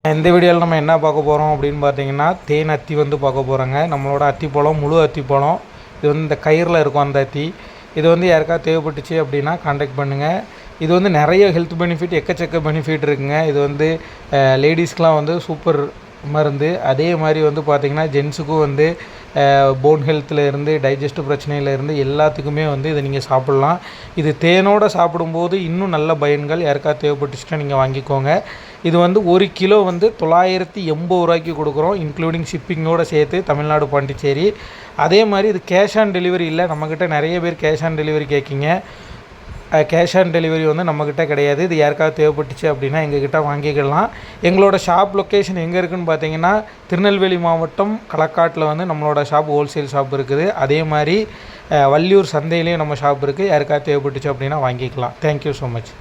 இந்த வீடியோவில் நம்ம என்ன பார்க்க போகிறோம் அப்படின்னு பார்த்தீங்கன்னா தேன் அத்தி வந்து பார்க்க போகிறோங்க. நம்மளோட அத்திப்பழம் முழு அத்திப்பழம். இது வந்து இந்த கயிறில் இருக்கும் அந்த அத்தி. இது வந்து யாருக்காவது தேவைப்பட்டுச்சு அப்படின்னா கான்டாக்ட் பண்ணுங்கள். இது வந்து நிறைய ஹெல்த் பெனிஃபிட், எக்கச்சக்க பெனிஃபிட் இருக்குங்க. இது வந்து லேடிஸ்க்கெலாம் வந்து சூப்பர் மருந்து. அதே மாதிரி வந்து பார்த்திங்கன்னா ஜென்ஸுக்கும் வந்து போன் ஹெல்த்தில் இருந்து டைஜஸ்டிவ் பிரச்சனையிலேருந்து எல்லாத்துக்குமே வந்து இதை நீங்கள் சாப்பிட்லாம். இது தேனோடு சாப்பிடும்போது இன்னும் நல்ல பயன்கள். யாருக்காவது தேவைப்பட்டுச்சுன்னா நீங்கள் வாங்கிக்கோங்க. இது வந்து 1 கிலோ வந்து 980 ரூபாய்க்கு கொடுக்குறோம், இன்க்ளூடிங் ஷிப்பிங்கோடு சேர்த்து, தமிழ்நாடு பாண்டிச்சேரி. அதே மாதிரி இது கேஷ் ஆன் டெலிவரி இல்லை. நம்மக்கிட்ட நிறைய பேர் கேஷ் ஆன் டெலிவரி கேட்கிங்க. கேஷ் ஆன் டெலிவரி வந்து நம்மக்கிட்ட கிடையாது. இது யாருக்காவது தேவைப்பட்டுச்சு அப்படின்னா எங்ககிட்ட வாங்கிக்கலாம். எங்களோட ஷாப் லொக்கேஷன் எங்கே இருக்குதுன்னு பார்த்தீங்கன்னா திருநெல்வேலி மாவட்டம் களக்காட்டில் வந்து நம்மளோட ஷாப் ஹோல்சேல் ஷாப் இருக்குது. அதே மாதிரி வள்ளியூர் சந்தையிலையும் நம்ம ஷாப் இருக்குது. யாருக்காவது தேவைப்பட்டுச்சு அப்படின்னா வாங்கிக்கலாம். Thank you so much.